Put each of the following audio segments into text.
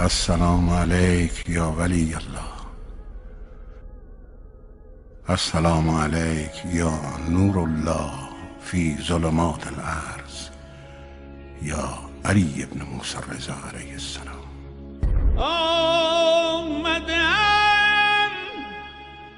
السلام علیک یا ولی اللہ، السلام علیک یا نور اللہ فی ظلمات الارض یا علی ابن موسی الرضا علیہ السلام۔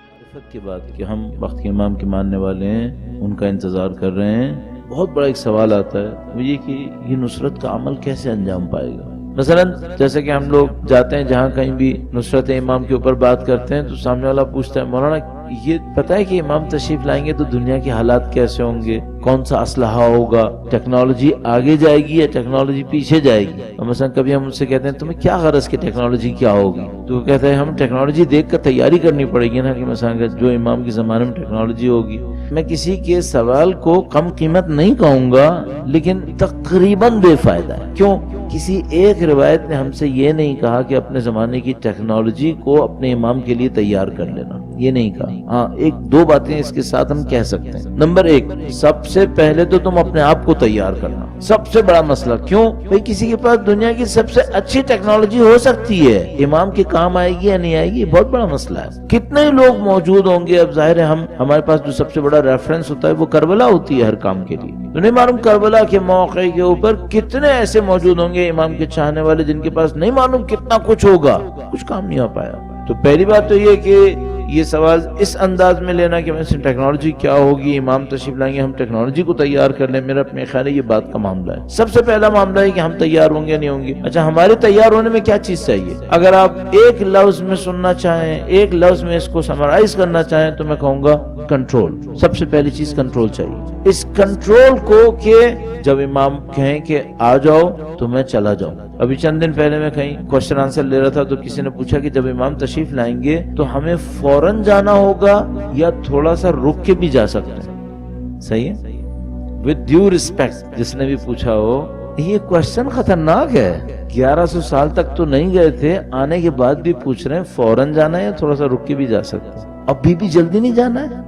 معرفت کی بات کہ ہم وقت کے امام کے ماننے والے ہیں، ان کا انتظار کر رہے ہیں، بہت بڑا ایک سوال آتا ہے وہ یہ کہ یہ نصرت کا عمل کیسے انجام پائے گا۔ مثلا جیسے کہ ہم لوگ جاتے ہیں جہاں کہیں بھی نصرت امام کے اوپر بات کرتے ہیں تو سامنے والا پوچھتا ہے مولانا یہ پتہ ہے کہ امام تشریف لائیں گے تو دنیا کے حالات کیسے ہوں گے، کون سا اسلحہ ہوگا، ٹیکنالوجی آگے جائے گی یا ٹیکنالوجی پیچھے جائے گی۔ اور مثلا کبھی ہم ان سے کہتے ہیں تمہیں کیا غرض کہ ٹیکنالوجی کیا ہوگی، تو وہ کہتا ہے ہم ٹیکنالوجی دیکھ کر تیاری کرنی پڑے گی نا، کہ مثلا جو امام کے زمانے میں ٹیکنالوجی ہوگی۔ میں کسی کے سوال کو کم قیمت نہیں کہوں گا لیکن تقریباً بے فائدہ ہے۔ کیوں؟ کسی ایک روایت نے ہم سے یہ نہیں کہا کہ اپنے زمانے کی ٹیکنالوجی کو اپنے امام کے لیے تیار کر لینا، یہ نہیں کہا۔ ہاں ایک دو باتیں اس کے ساتھ ہم کہہ سکتے ہیں۔ نمبر ایک، سب سے پہلے تو تم اپنے آپ کو تیار کرنا، سب سے بڑا مسئلہ۔ کیوں؟ بھئی کسی کے پاس دنیا کی سب سے اچھی ٹیکنالوجی ہو سکتی ہے، امام کے کام آئے گی یا نہیں آئے گی، یہ بہت بڑا مسئلہ ہے۔ کتنے لوگ موجود ہوں گے، اب ظاہر ہے ہمارے پاس جو سب سے بڑا ریفرنس ہوتا ہے وہ کربلا ہوتی ہے ہر کام کے لیے۔ تو نہیں معلوم کربلا کے موقع کے اوپر کتنے ایسے موجود ہوں گے امام کے چاہنے والے جن کے پاس نہیں معلوم کتنا کچھ ہوگا، کچھ کام نہیں ہو پایا۔ تو پہلی بات تو یہ کہ یہ سوال اس انداز میں لینا کہ ویسے ٹیکنالوجی کیا ہوگی، امام تشریف لائیں گے ہم ٹیکنالوجی کو تیار کر لیں، میرا اپنے خیال ہے یہ بات کا معاملہ ہے۔ سب سے پہلا معاملہ ہے کہ ہم تیار ہوں گے یا نہیں ہوں گے۔ اچھا ہمارے تیار ہونے میں کیا چیز چاہیے؟ اگر آپ ایک لفظ میں سننا چاہیں، ایک لفظ میں اس کو سمرائز کرنا چاہیں تو میں کہوں گا کنٹرول۔ سب سے پہلی چیز کنٹرول چاہیے۔ اس کنٹرول کو کہ جب امام کہیں کہ آ جاؤ تو میں چلا جاؤں۔ ابھی چند دن پہلے میں کہیں کوشچن آنسر لے رہا تھا تو کسی نے پوچھا کہ جب امام تشریف لائیں گے تو ہمیں فوراً جانا ہوگا یا تھوڑا سا رک کے بھی جا سکتے ہیں؟ صحیح ہے، with due respect جس نے بھی پوچھا ہو، یہ کوشچن خطرناک ہے۔ 1100 سال تک تو نہیں گئے تھے، آنے کے بعد بھی پوچھ رہے ہیں فوراً جانا ہے یا تھوڑا سا رک کے بھی جا سکتے ہیں؟ ابھی بھی جلدی نہیں جانا ہے،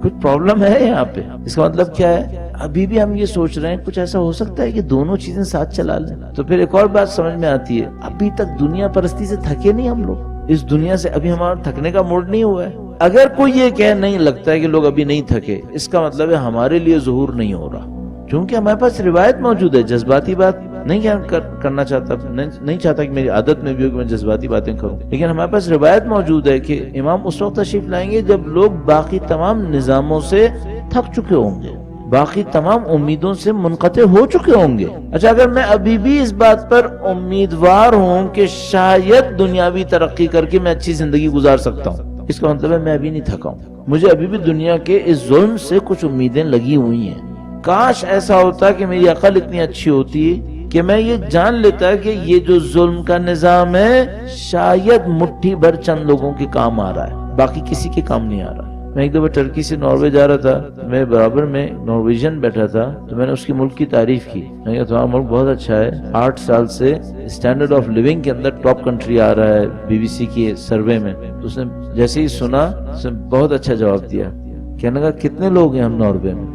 کچھ پرابلم ہے یہاں پہ۔ اس کا مطلب کیا ہے؟ ابھی بھی ہم یہ سوچ رہے ہیں کچھ ایسا ہو سکتا ہے کہ دونوں چیزیں ساتھ چلا لیں۔ تو پھر ایک اور بات سمجھ میں آتی ہے، ابھی تک دنیا پرستی سے تھکے نہیں ہم لوگ، اس دنیا سے ابھی ہمارا تھکنے کا موڈ نہیں ہوا ہے۔ اگر کوئی یہ کہہ نہیں لگتا ہے کہ لوگ ابھی نہیں تھکے، اس کا مطلب ہے ہمارے لیے ظہور نہیں ہو رہا، چونکہ ہمارے پاس روایت موجود ہے۔ جذباتی بات نہیں کرنا چاہتا، نہیں چاہتا کہ میری عادت میں بھی ہو کہ میں جذباتی باتیں کروں، لیکن ہمارے پاس روایت موجود ہے کہ امام اس وقت تشریف لائیں گے جب لوگ باقی تمام نظاموں سے تھک چکے ہوں گے، باقی تمام امیدوں سے منقطع ہو چکے ہوں گے۔ اچھا اگر میں ابھی بھی اس بات پر امیدوار ہوں کہ شاید دنیاوی ترقی کر کے میں اچھی زندگی گزار سکتا ہوں، اس کا مطلب ہے میں ابھی نہیں تھکا ہوں، مجھے ابھی بھی دنیا کے اس ظلم سے کچھ امیدیں لگی ہوئی ہیں۔ کاش ایسا ہوتا کہ میری عقل اتنی اچھی ہوتی کہ میں یہ جان لیتا کہ یہ جو ظلم کا نظام ہے شاید مٹھی بھر چند لوگوں کے کام آ رہا ہے، باقی کسی کے کام نہیں آ رہا۔ میں ایک دفعہ ٹرکی سے ناروے جا رہا تھا، میرے برابر میں نارویجن بیٹھا تھا، تو میں نے اس کے ملک کی تعریف کی، میں نے کہا تمہارا ملک بہت اچھا ہے، 8 سال سے اسٹینڈرڈ آف لیونگ کے اندر ٹاپ کنٹری آ رہا ہے BBC کے سروے میں۔ تو اس نے جیسے ہی سنا اس نے بہت اچھا جواب دیا، کہنے لگا کتنے لوگ ہیں ہم ناروے میں؟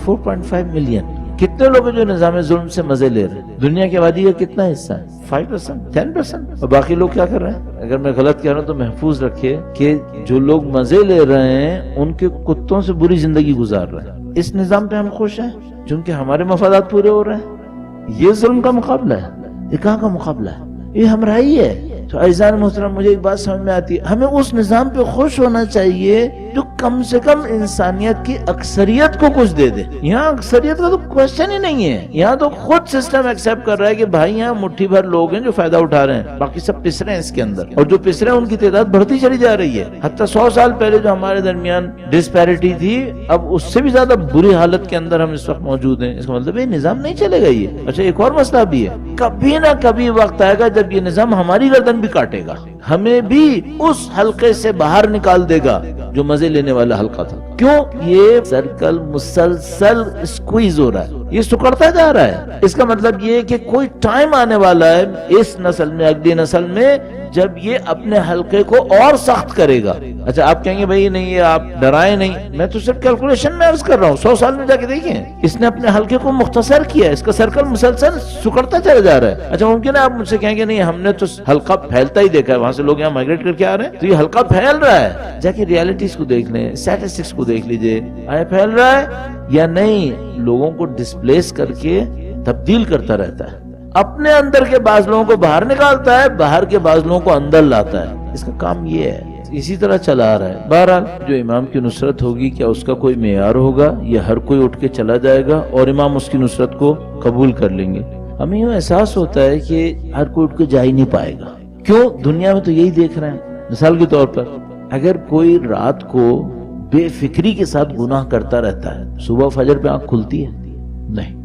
4.5 ملین۔ کتنے لوگ ہیں جو نظام ظلم سے مزے لے رہے ہیں؟ دنیا کی آبادی کا کتنا حصہ ہے؟ 5%، 10%۔ اور باقی لوگ کیا کر رہے ہیں؟ اگر میں غلط کہہ رہا ہوں تو محفوظ رکھے کہ جو لوگ مزے لے رہے ہیں ان کے کتوں سے بری زندگی گزار رہے ہیں۔ اس نظام پہ ہم خوش ہیں چونکہ ہمارے مفادات پورے ہو رہے ہیں۔ یہ ظلم کا مقابلہ ہے، یہ کہاں کا مقابلہ ہے؟ یہ ہمراہی ہے۔ تو عزیزان محترم مجھے ایک بات سمجھ میں آتی ہے، ہمیں اس نظام پہ خوش ہونا چاہیے جو کم سے کم انسانیت کی اکثریت کو کچھ دے دے۔ یہاں اکثریت کا تو کوشچن ہی نہیں ہے، یہاں تو خود سسٹم ایکسیپٹ کر رہا ہے کہ بھائی یہاں مٹھی بھر لوگ ہیں جو فائدہ اٹھا رہے ہیں، باقی سب پس رہے ہیں اس کے اندر، اور جو پس رہے ہیں ان کی تعداد بڑھتی چلی جا رہی ہے۔ حتیٰ 100 سال پہلے جو ہمارے درمیان ڈسپیرٹی تھی اب اس سے بھی زیادہ بری حالت کے اندر ہم اس وقت موجود ہیں۔ اس کا مطلب یہ نظام نہیں چلے گا یہ۔ اچھا ایک اور مسئلہ بھی ہے، کبھی نہ کبھی وقت آئے گا جب یہ نظام ہماری گردن بھی کاٹے گا، ہمیں بھی اس حلقے سے باہر نکال دے گا جو مزے لینے والا حلقہ تھا۔ کیوں؟ یہ سرکل مسلسل اسکویز ہو رہا ہے، یہ سکڑتا جا رہا ہے۔ اس کا مطلب یہ کہ کوئی ٹائم آنے والا ہے اس نسل میں، اگلی نسل میں، جب یہ اپنے حلقے کو اور سخت کرے گا۔ اچھا آپ کہیں گے بھائی نہیں یہ آپ ڈرائیں نہیں، میں تو صرف کیلکولیشن میں عرض کر رہا ہوں. 100 سال میں جا کے دیکھیں اس نے اپنے حلقے کو مختصر کیا، اس کا سرکل مسلسل سکڑتا چلا جا رہا ہے. اچھا ممکن ہے آپ مجھ سے کہیں گے نہیں ہم نے تو حلقہ پھیلتا ہی دیکھا ہے، وہاں سے لوگ یہاں مائگریٹ کر کے آ رہے ہیں تو یہ حلقہ پھیل رہا ہے. جا کے ریالٹیز کو دیکھ لیں، اسٹیٹسٹکس کو دیکھ لیجئے، آیا پھیل رہا ہے یا نہیں. لوگوں کو ڈسپلیس کر کے تبدیل کرتا رہتا ہے، اپنے اندر کے بعض لوگوں کو باہر نکالتا ہے، باہر کے بعض لوگوں کو اندر لاتا ہے. اس کا کام یہ ہے، اسی طرح چلا آ رہا ہے. بہرحال جو امام کی نصرت ہوگی کیا اس کا کوئی معیار ہوگا یا ہر کوئی اٹھ کے چلا جائے گا اور امام اس کی نصرت کو قبول کر لیں گے؟ ہمیں یہ احساس ہوتا ہے کہ ہر کوئی اٹھ کے جا ہی نہیں پائے گا. کیوں؟ دنیا میں تو یہی دیکھ رہے ہیں. مثال کے طور پر اگر کوئی رات کو بے فکری کے ساتھ گناہ کرتا رہتا ہے، صبح فجر پہ آنکھ کھلتی ہے؟ نہیں.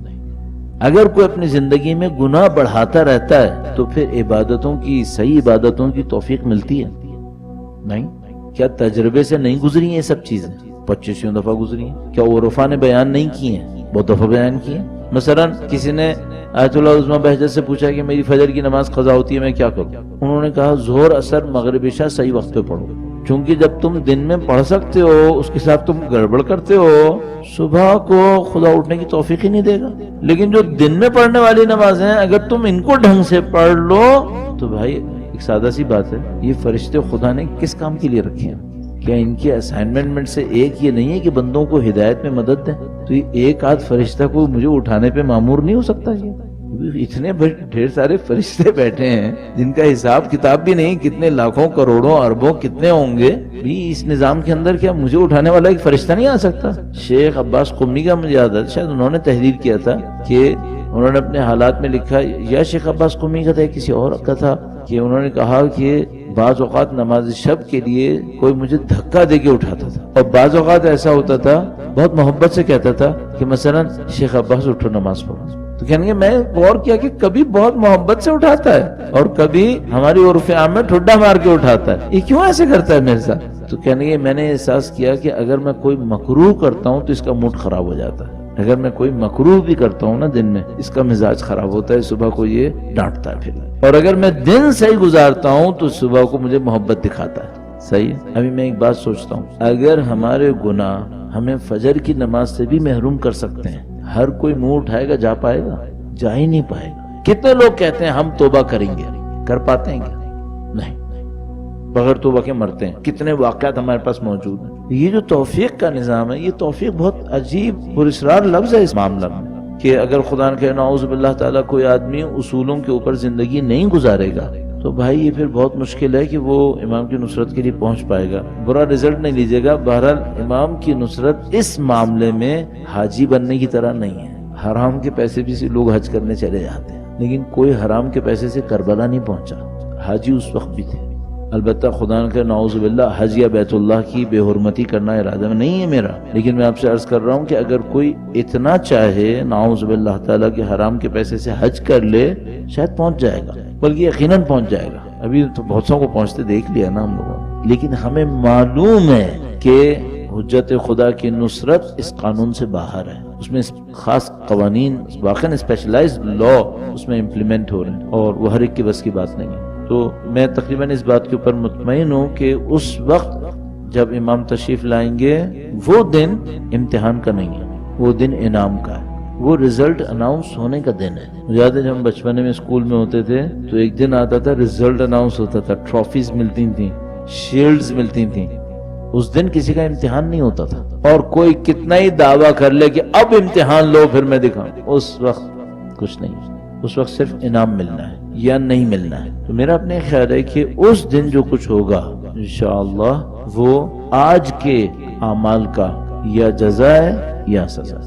اگر کوئی اپنی زندگی میں گناہ بڑھاتا رہتا ہے تو پھر عبادتوں کی، صحیح عبادتوں کی توفیق ملتی ہے؟ نہیں. کیا تجربے سے نہیں گزری ہیں یہ سب چیزیں؟ 25 دفعہ گزری ہیں. کیا عرفا نے بیان نہیں کی ہیں؟ بہت دفعہ بیان کی ہیں. مثلا کسی نے آیت اللہ عظمیٰ بہجت سے پوچھا کہ میری فجر کی نماز قضا ہوتی ہے میں کیا کروں؟ انہوں نے کہا ظہر عصر مغرب عشاء صحیح وقت پہ پڑھو، چونکہ جب تم دن میں پڑھ سکتے ہو اس کے ساتھ تم گڑبڑ کرتے ہو صبح کو خدا اٹھنے کی توفیق ہی نہیں دے گا. لیکن جو دن میں پڑھنے والی نمازیں اگر تم ان کو ڈھنگ سے پڑھ لو تو بھائی ایک سادہ سی بات ہے، یہ فرشتے خدا نے کس کام کے لیے رکھے ہیں؟ کیا ان کی اسائنمنٹ میں سے ایک یہ نہیں ہے کہ بندوں کو ہدایت میں مدد دیں؟ تو یہ ایک آدھ فرشتہ کو مجھے اٹھانے پہ مامور نہیں ہو سکتا؟ یہ اتنے ڈھیر سارے فرشتے بیٹھے ہیں جن کا حساب کتاب بھی نہیں، کتنے لاکھوں کروڑوں اربوں کتنے ہوں گے بھی اس نظام کے اندر، کیا مجھے اٹھانے والا ایک فرشتہ نہیں آ سکتا؟ شیخ عباس قمی کا مجھے یاد ہے، شاید انہوں نے تحریر کیا تھا کہ انہوں نے اپنے حالات میں لکھا، یا شیخ عباس قمی کا تھا یا کسی اور کا تھا، کہ انہوں نے کہا کہ بعض اوقات نماز شب کے لیے کوئی مجھے دھکا دے کے اٹھاتا تھا، اور بعض اوقات ایسا ہوتا تھا بہت محبت سے کہتا تھا کہ مثلا شیخ عباس اٹھو نماز پڑھو. تو کہنے گے میں غور کیا کہ کبھی بہت محبت سے اٹھاتا ہے اور کبھی ہماری عرف عام میں ٹھڈا مار کے اٹھاتا ہے، یہ کیوں ایسے کرتا ہے میرے ساتھ؟ تو کہنے گے میں نے احساس کیا کہ اگر میں کوئی مکروہ کرتا ہوں تو اس کا موڈ خراب ہو جاتا ہے، اگر میں کوئی مکروہ بھی کرتا ہوں نا دن میں اس کا مزاج خراب ہوتا ہے، صبح کو یہ ڈانٹتا ہے پھر، اور اگر میں دن صحیح گزارتا ہوں تو صبح کو مجھے محبت دکھاتا ہے. صحیح ہے. ابھی میں ایک بات سوچتا ہوں، اگر ہمارے گناہ ہمیں فجر کی نماز سے بھی محروم کر سکتے ہیں، ہر کوئی منہ اٹھائے گا جا پائے گا؟ جا ہی نہیں پائے گا. کتنے لوگ کہتے ہیں ہم توبہ کریں گے، کر پاتے ہیں کیا؟ نہیں، بغیر توبہ کے مرتے ہیں. کتنے واقعات ہمارے پاس موجود ہیں. یہ جو توفیق کا نظام ہے، یہ توفیق بہت عجیب پراسرار لفظ ہے اس معاملہ میں، کہ اگر خدا نے نعوذ باللہ تعالیٰ کوئی آدمی اصولوں کے اوپر زندگی نہیں گزارے گا تو بھائی یہ پھر بہت مشکل ہے کہ وہ امام کی نصرت کے لیے پہنچ پائے گا. برا رزلٹ نہیں لیجیے گا. بہرحال امام کی نصرت اس معاملے میں حاجی بننے کی طرح نہیں ہے. حرام کے پیسے بھی سے لوگ حج کرنے چلے جاتے ہیں، لیکن کوئی حرام کے پیسے سے کربلا نہیں پہنچا. حاجی اس وقت بھی تھے. البتہ خدا نہ کرے نعوذ باللہ حج یا بیت اللہ کی بے حرمتی کرنا ارادہ میں نہیں ہے میرا، لیکن میں آپ سے عرض کر رہا ہوں کہ اگر کوئی اتنا چاہے نعوذ باللہ تعالیٰ کے حرام کے پیسے سے حج کر لے شاید پہنچ جائے گا، بلکہ یقیناً پہنچ جائے گا. ابھی تو بہت سو کو پہنچتے دیکھ لیا نا ہم لوگوں. لیکن ہمیں معلوم ہے کہ حجت خدا کی نصرت اس قانون سے باہر ہے، اس میں خاص قوانین واقعاً اسپیشلائزڈ لا اس میں امپلیمنٹ ہو رہے ہیں اور وہ ہر ایک کی بس کی بات نہیں ہے. تو میں تقریباً اس بات کے اوپر مطمئن ہوں کہ اس وقت جب امام تشریف لائیں گے وہ دن امتحان کا نہیں ہے، وہ دن انعام کا ہے، وہ رزلٹ اناؤنس ہونے کا دن ہے. یاد ہے جب ہم بچپنے میں اسکول میں ہوتے تھے تو ایک دن آتا تھا رزلٹ اناؤنس ہوتا تھا، ٹرافیز ملتی تھیں، شیلڈز ملتی تھیں. اس دن کسی کا امتحان نہیں ہوتا تھا، اور کوئی کتنا ہی دعویٰ کر لے کہ اب امتحان لو پھر میں دکھاؤں، اس وقت کچھ نہیں، اس وقت صرف انعام ملنا ہے یا نہیں ملنا ہے. تو میرا اپنے خیال ہے کہ اس دن جو کچھ ہوگا انشاءاللہ وہ آج کے اعمال کا یا جزا ہے یا سزا.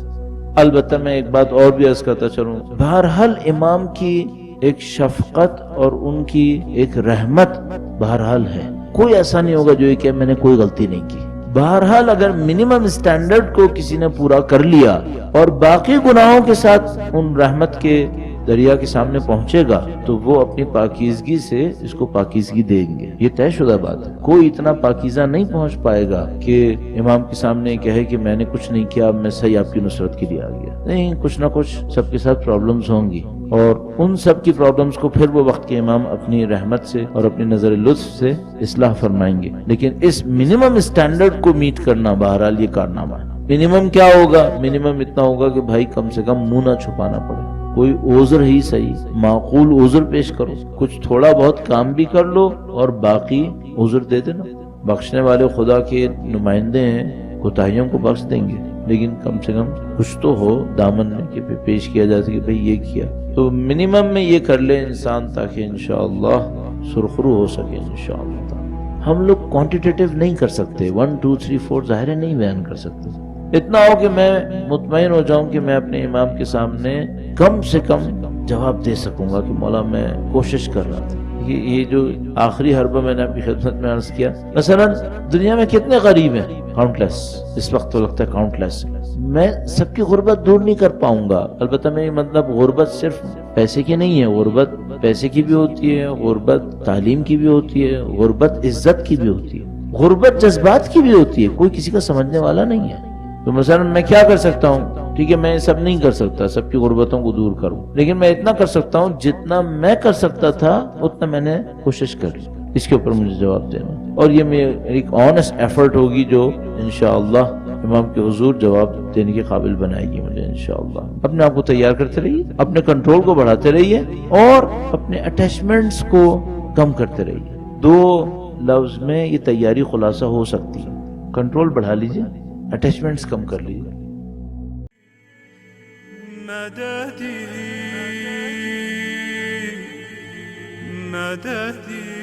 البتہ میں ایک بات اور بھی عرض کرتا چلوں، بہرحال امام کی ایک شفقت اور ان کی ایک رحمت بہرحال ہے. کوئی ایسا نہیں ہوگا جو یہ کہ میں نے کوئی غلطی نہیں کی. بہرحال اگر منیمم سٹینڈرڈ کو کسی نے پورا کر لیا اور باقی گناہوں کے ساتھ ان رحمت کے دریا کے سامنے پہنچے گا تو وہ اپنی پاکیزگی سے اس کو پاکیزگی دیں گے. یہ طے شدہ بات ہے. کوئی اتنا پاکیزہ نہیں پہنچ پائے گا کہ امام کے سامنے کہے کہ میں نے کچھ نہیں کیا، میں صحیح آپ کی نصرت کے لیے آ گیا. نہیں، کچھ نہ کچھ سب کے ساتھ پرابلمز ہوں گی. اور ان سب کی پرابلمز کو پھر وہ وقت کے امام اپنی رحمت سے اور اپنی نظر لطف سے اصلاح فرمائیں گے. لیکن اس منیمم اسٹینڈرڈ کو میٹ کرنا بہرحال یہ کارنامہ ہے. منیمم کیا ہوگا؟ منیمم اتنا ہوگا کہ بھائی کم سے کم منہ نہ چھپانا پڑے. کوئی عذر ہی صحیح، معقول عذر پیش کرو، کچھ تھوڑا بہت کام بھی کر لو اور باقی عذر دے دینا. بخشنے والے خدا کے نمائندے ہیں، کوتاہیوں کو بخش دیں گے، لیکن کم سے کم کچھ تو ہو دامن میں کہ پیش کیا جا سکے بھئی یہ کیا. تو منیمم میں یہ کر لے انسان تاکہ انشاءاللہ سرخرو ہو سکے انشاءاللہ. ہم لوگ کوانٹیٹیو نہیں کر سکتے، 1 2 3 4 ظاہر ہے نہیں بیان کر سکتے. اتنا ہو کہ میں مطمئن ہو جاؤں کہ میں اپنے امام کے سامنے کم سے کم جواب دے سکوں گا کہ مولا میں کوشش کر رہا تھا. یہ جو آخری حربہ میں نے آپ کی خدمت میں عرض کیا، مثلا دنیا میں کتنے غریب ہیں، کاؤنٹلیس. اس وقت تو لگتا ہے کاؤنٹلیس. میں سب کی غربت دور نہیں کر پاؤں گا. البتہ میری مطلب غربت صرف پیسے کی نہیں ہے، غربت پیسے کی بھی ہوتی ہے، غربت تعلیم کی بھی ہوتی ہے، غربت عزت کی بھی ہوتی ہے، غربت جذبات کی بھی ہوتی ہے. کوئی کسی کا سمجھنے والا نہیں ہے. تو مثلا میں کیا کر سکتا ہوں؟ ٹھیک ہے میں سب نہیں کر سکتا، سب کی غربتوں کو دور کروں، لیکن میں اتنا کر سکتا ہوں جتنا میں کر سکتا تھا اتنا میں نے کوشش کری. اس کے اوپر مجھے جواب دینا، اور یہ میری ایک آنیسٹ ایفرٹ ہوگی جو انشاءاللہ امام کے حضور جواب دینے کے قابل بنائے گی مجھے انشاءاللہ. اپنے آپ کو تیار کرتے رہیے، اپنے کنٹرول کو بڑھاتے رہیے اور اپنے اٹیچمنٹس کو کم کرتے رہیے. 2 لفظ میں یہ تیاری خلاصہ ہو سکتی ہے. کنٹرول بڑھا لیجیے، اٹیچمنٹس کم کر لیجیے. مددی مددی